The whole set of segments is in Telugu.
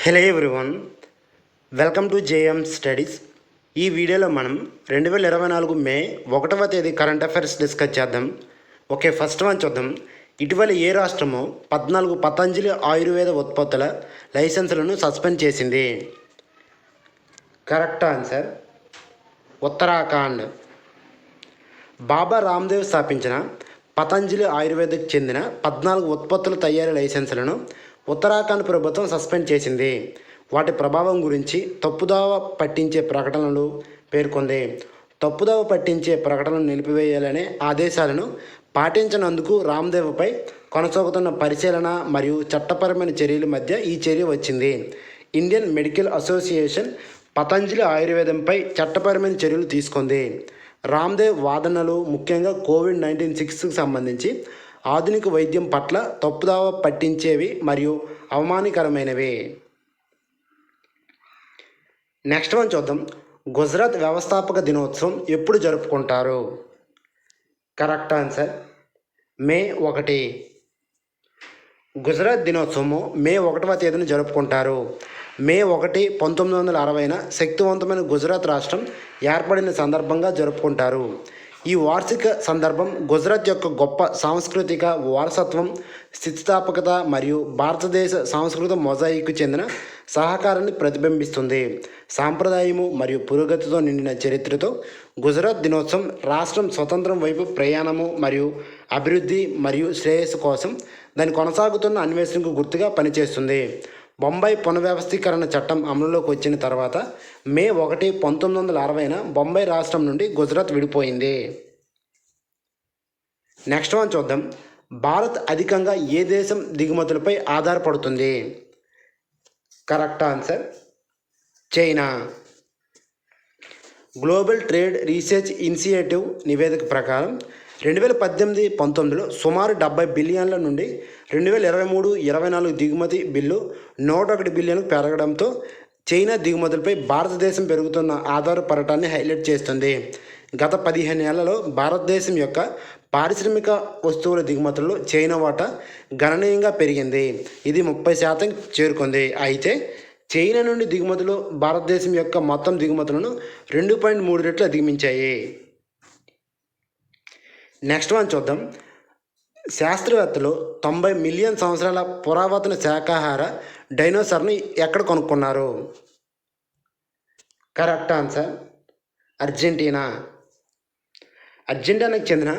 Hello everyone, welcome to JM studies. ఈ వీడియోలో మనం 2024 మే 1వ తేదీ కరెంట్ అఫైర్స్ డిస్కస్ చేద్దాం. ఓకే, ఫస్ట్ వన్ చూద్దాం. ఇటీవల ఏ రాష్ట్రము 14 పతంజలి ఆయుర్వేద ఉత్పత్తుల లైసెన్సులను సస్పెండ్ చేసింది? Correct answer Uttarakhand. బాబా రామ్దేవ్ స్థాపించిన పతంజలి ఆయుర్వేదకు చెందిన 14 ఉత్పత్తుల తయారీ లైసెన్సులను ఉత్తరాఖండ్ ప్రభుత్వం సస్పెండ్ చేసింది. వాటి ప్రభావం గురించి తప్పుదావ పట్టించే ప్రకటనలు పేర్కొంది. తప్పుదావ పట్టించే ప్రకటనలు నిలిపివేయాలనే ఆదేశాలను పాటించనందుకు రామ్దేవ్పై కొనసాగుతున్న పరిశీలన మరియు చట్టపరమైన చర్యల మధ్య ఈ చర్య వచ్చింది. ఇండియన్ మెడికల్ అసోసియేషన్ పతంజలి ఆయుర్వేదంపై చట్టపరమైన చర్యలు తీసుకుంది. రామ్దేవ్ వాదనలు ముఖ్యంగా కోవిడ్-19 చికిత్సకు సంబంధించి ఆధునిక వైద్యం పట్ల తప్పుదావ పట్టించేవి మరియు అవమానకరమైనవి. నెక్స్ట్ వన్ చూద్దాం. గుజరాత్ వ్యవస్థాపక దినోత్సవం ఎప్పుడు జరుపుకుంటారు? కరెక్ట్ ఆన్సర్ మే 1. గుజరాత్ దినోత్సవము మే 1వ తేదీన జరుపుకుంటారు. మే 1, 1960న శక్తివంతమైన గుజరాత్ రాష్ట్రం ఏర్పడిన సందర్భంగా జరుపుకుంటారు. ఈ వార్షిక సందర్భం గుజరాత్ యొక్క గొప్ప సాంస్కృతిక వారసత్వం, స్థితిస్థాపకత మరియు భారతదేశ సాంస్కృతిక మొజాయిక్కు చెందిన సహకారాన్ని ప్రతిబింబిస్తుంది. సాంప్రదాయము మరియు పురోగతితో నిండిన చరిత్రతో గుజరాత్ దినోత్సవం రాష్ట్రం స్వతంత్రం వైపు ప్రయాణము మరియు అభివృద్ధి మరియు శ్రేయస్సు కోసం దాని కొనసాగుతున్న అన్వేషణకు గుర్తుగా పనిచేస్తుంది. బొంబాయి పునర్వ్యవస్థీకరణ చట్టం అమలులోకి వచ్చిన తర్వాత మే 1, 1960న బొంబాయి రాష్ట్రం నుండి గుజరాత్ విడిపోయింది. నెక్స్ట్ వన్ చూద్దాం. భారత్ అధికంగా ఏ దేశం దిగుమతులపై ఆధారపడుతుంది? Correct answer China. Global trade research initiative నివేదిక ప్రకారం 2018-19లో సుమారు 70 బిలియన్ల నుండి 2023-24 దిగుమతి బిల్లు 101 బిలియన్కు పెరగడంతో చైనా దిగుమతులపై భారతదేశం పెరుగుతున్న ఆధారపడటాన్ని హైలైట్ చేస్తుంది. గత 15 ఏళ్లలో భారతదేశం యొక్క పారిశ్రామిక వస్తువుల దిగుమతుల్లో చైనా వాటా గణనీయంగా పెరిగింది. ఇది 30% చేరుకుంది. అయితే చైనా నుండి దిగుమతులు భారతదేశం యొక్క మొత్తం దిగుమతులను 2.3 రెట్లు అధిగమించాయి. నెక్స్ట్ వన్ చూద్దాం. శాస్త్రవేత్తలు 90 మిలియన్ సంవత్సరాల పురాతన శాకాహార డైనోసార్ని ఎక్కడ కనుక్కున్నారు? Correct answer Argentina. అర్జెంటీనాకు చెందిన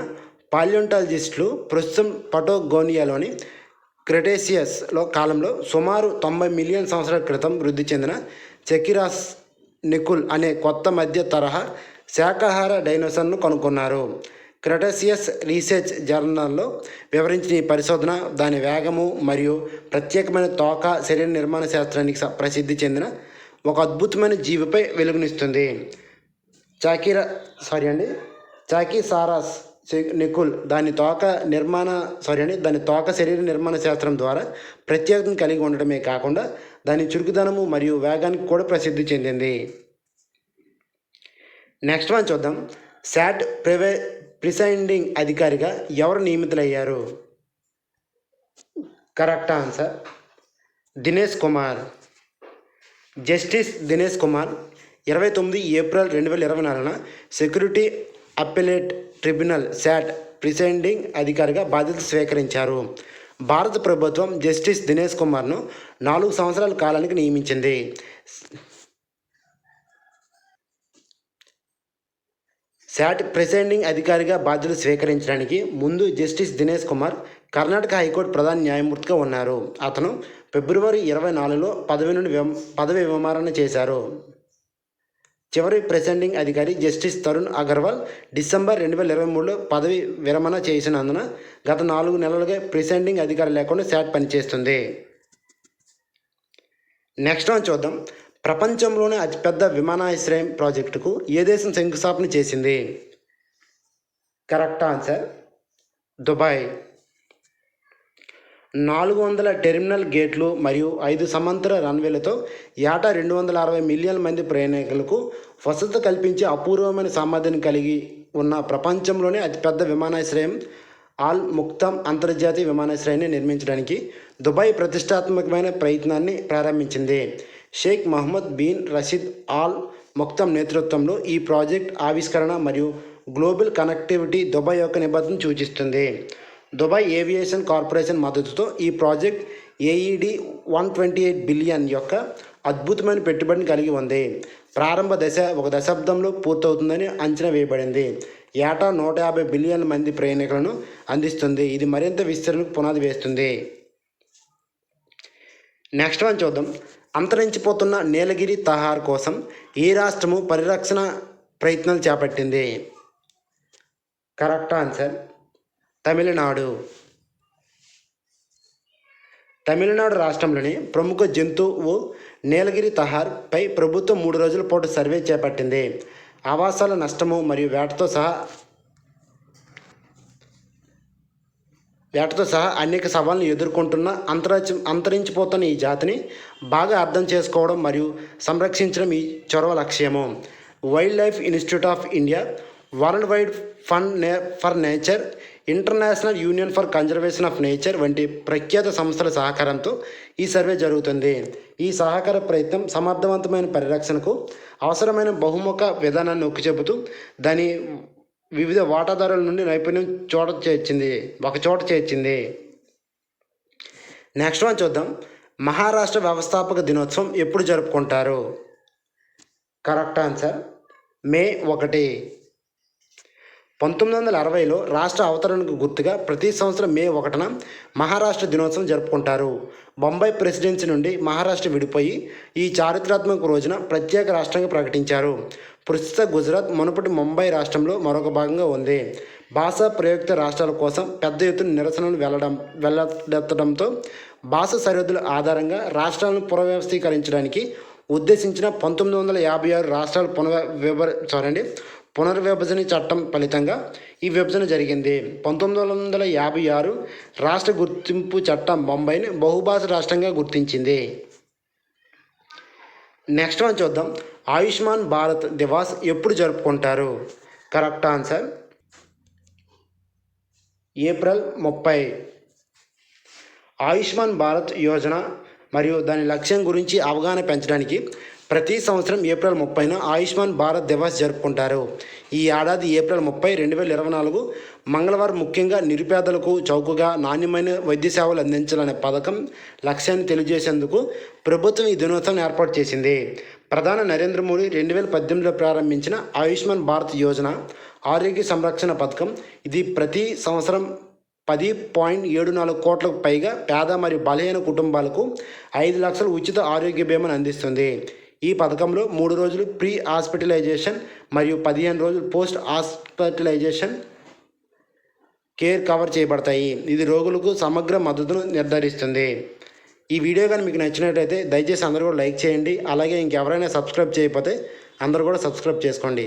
పాలియోంటాలజిస్టులు ప్రస్తుతం పటోగోనియాలోని క్రెటేసియస్లో కాలంలో సుమారు 90 మిలియన్ సంవత్సరాల క్రితం వృద్ధి చెందిన చెకిరాస్ నికుల్ అనే కొత్త మధ్య తరహా శాకాహార డైనోసార్ను కనుక్కున్నారు. క్రెటేసియస్ రీసెర్చ్ జర్నల్లో వివరించిన ఈ పరిశోధన దాని వేగము మరియు ప్రత్యేకమైన తోక శరీర నిర్మాణ శాస్త్రానికి ప్రసిద్ధి చెందిన ఒక అద్భుతమైన జీవిపై వెలుగునిస్తుంది. చాకిసారస్ నికుల్ దాని తోక శరీర నిర్మాణ శాస్త్రం ద్వారా ప్రత్యేకతను కలిగి ఉండటమే కాకుండా దాని చురుకుదనము మరియు వేగానికి కూడా ప్రసిద్ధి చెందింది. నెక్స్ట్ వన్ చూద్దాం. శాట్ ప్రిసైడింగ్ అధికారిగా ఎవరు నియమితులయ్యారు? Correct answer Dinesh Kumar. Justice Dinesh Kumar 29 April 2024న security appellate tribunal SAT presiding అధికారిగా బాధ్యతలు స్వీకరించారు. భారత ప్రభుత్వం జస్టిస్ దినేష్ కుమార్ను 4 సంవత్సరాల కాలానికి నియమించింది. శాట్ ప్రిసైడింగ్ అధికారిగా బాధ్యతలు స్వీకరించడానికి ముందు జస్టిస్ దినేష్ కుమార్ కర్ణాటక హైకోర్టు ప్రధాన న్యాయమూర్తిగా ఉన్నారు. అతను ఫిబ్రవరి 24లో పదవి విరమణ చేశారు. చివరి ప్రిసైడింగ్ అధికారి జస్టిస్ తరుణ్ అగర్వాల్ డిసెంబర్ 2023లో పదవి విరమణ చేసినందున గత 4 నెలలుగా ప్రిసైడింగ్ అధికారి లేకుండా శాట్ పనిచేస్తుంది. నెక్స్ట్ వన్ చూద్దాం. ప్రపంచంలోనే అతిపెద్ద విమానాశ్రయం ప్రాజెక్టుకు ఏ దేశం శంకుస్థాపన చేసింది? Correct answer Dubai. 400 టెర్మినల్ గేట్లు మరియు 5 సమాంతర రన్వేలతో ఏటా 260 మిలియన్ల మంది ప్రయాణికులకు వసతి కల్పించే అపూర్వమైన సామర్థ్యాన్ని కలిగి ఉన్న ప్రపంచంలోనే అతిపెద్ద విమానాశ్రయం ఆల్ ముక్తాం అంతర్జాతీయ విమానాశ్రయాన్ని నిర్మించడానికి దుబాయ్ ప్రతిష్టాత్మకమైన ప్రయత్నాన్ని ప్రారంభించింది. Sheikh Mohammed bin Rashid Al Maktoum నేతృత్వంలో ఈ ప్రాజెక్ట్ ఆవిష్కరణ మరియు గ్లోబల్ కనెక్టివిటీ దుబాయ్ యొక్క నిబద్ధతను సూచిస్తుంది. దుబాయ్ ఏవియేషన్ కార్పొరేషన్ మద్దతుతో ఈ ప్రాజెక్ట్ ఏఈడి 128 బిలియన్ యొక్క అద్భుతమైన పెట్టుబడిని కలిగి ఉంది. ప్రారంభ దశ 1 దశాబ్దంలో పూర్తవుతుందని అంచనా వేయబడింది. ఏటా 150 బిలియన్ల మంది ప్రయాణికులను అందిస్తుంది. ఇది మరింత విస్తరణకు పునాది వేస్తుంది. నెక్స్ట్ వన్ చూద్దాం. అంతరించిపోతున్న నీలగిరి తహార్ కోసం ఏ రాష్ట్రము పరిరక్షణ ప్రయత్నాలు చేపట్టింది? Correct answer Tamil Nadu. తమిళనాడు రాష్ట్రంలోని ప్రముఖ జంతువు నీలగిరి తహార్ పై ప్రభుత్వం 3 రోజుల పాటు సర్వే చేపట్టింది. ఆవాసాల నష్టము మరియు వేటతో సహా అనేక సవాళ్ళను ఎదుర్కొంటున్న అంతరించిపోతున్న ఈ జాతిని బాగా అర్థం చేసుకోవడం మరియు సంరక్షించడం ఈ చొరవ లక్ష్యము. Wild life institute of India, world wide fund for nature, international union for conservation of nature వంటి ప్రఖ్యాత సంస్థల సహకారంతో ఈ సర్వే జరుగుతుంది. ఈ సహకార ప్రయత్నం సమర్థవంతమైన పరిరక్షణకు అవసరమైన బహుముఖ విధానాన్ని నొక్కి చెబుతూ దాని వివిధ వాటాదారుల నుండి నైపుణ్యం ఒక చోట చేర్చింది. నెక్స్ట్ వన్ చూద్దాం. మహారాష్ట్ర వ్యవస్థాపక దినోత్సవం ఎప్పుడు జరుపుకుంటారు? కరెక్ట్ ఆన్సర్ మే 1. 1960లో రాష్ట్ర అవతరణకు గుర్తుగా ప్రతి సంవత్సరం మే 1న మహారాష్ట్ర దినోత్సవం జరుపుకుంటారు. బొంబాయి ప్రెసిడెన్సీ నుండి మహారాష్ట్ర విడిపోయి ఈ చారిత్రాత్మక రోజున ప్రత్యేక రాష్ట్రంగా ప్రకటించారు. ప్రస్తుత గుజరాత్ మునుపటి ముంబై రాష్ట్రంలో మరొక భాగంగా ఉంది. భాషా ప్రయుక్త రాష్ట్రాల కోసం పెద్ద ఎత్తున నిరసనలు వెల్లడెత్తడంతో భాష సరిహద్దుల ఆధారంగా రాష్ట్రాలను పునర్వ్యవస్థీకరించడానికి ఉద్దేశించిన 1956 రాష్ట్రాల పునర్విభజన చట్టం ఫలితంగా ఈ విభజన జరిగింది. 1956 రాష్ట్ర గుర్తింపు చట్టం బొంబాయిని బహుభాష రాష్ట్రంగా గుర్తించింది. నెక్స్ట్ వన్ చూద్దాం. ఆయుష్మాన్ భారత్ దివాస్ ఎప్పుడు జరుపుకుంటారు? Correct answer April 30. Ayushman Bharat Yojana మరియు దాని లక్ష్యం గురించి అవగాహన పెంచడానికి ప్రతి సంవత్సరం ఏప్రిల్ 30న ఆయుష్మాన్ భారత్ దివాస్ జరుపుకుంటారు. ఈ ఏడాది ఏప్రిల్ 30, 2024 మంగళవారం ముఖ్యంగా నిరుపేదలకు చౌకగా నాణ్యమైన వైద్య సేవలు అందించాలనే పథకం లక్ష్యాన్ని తెలియజేసేందుకు ప్రభుత్వం ఈ దినోత్సవం ఏర్పాటు చేసింది. ప్రధాని నరేంద్ర మోడీ 2018లో ప్రారంభించిన ఆయుష్మాన్ భారత్ యోజన ఆరోగ్య సంరక్షణ పథకం. ఇది ప్రతి సంవత్సరం 10.74 కోట్లకు పైగా పేద మరియు బలహీన కుటుంబాలకు 5 లక్షల ఉచిత ఆరోగ్య బీమాను అందిస్తుంది. ఈ పథకంలో 3 రోజులు ప్రీ హాస్పిటలైజేషన్ మరియు 15 రోజులు పోస్ట్ హాస్పిటలైజేషన్ కేర్ కవర్ చేయబడతాయి. ఇది రోగులకు సమగ్ర మద్దతును నిర్ధారిస్తుంది. ఈ వీడియో కానీ మీకు నచ్చినట్లయితే దయచేసి అందరూ కూడా లైక్ చేయండి. అలాగే ఇంకెవరైనా సబ్స్క్రైబ్ చేయకపోతే అందరూ కూడా సబ్స్క్రైబ్ చేసుకోండి.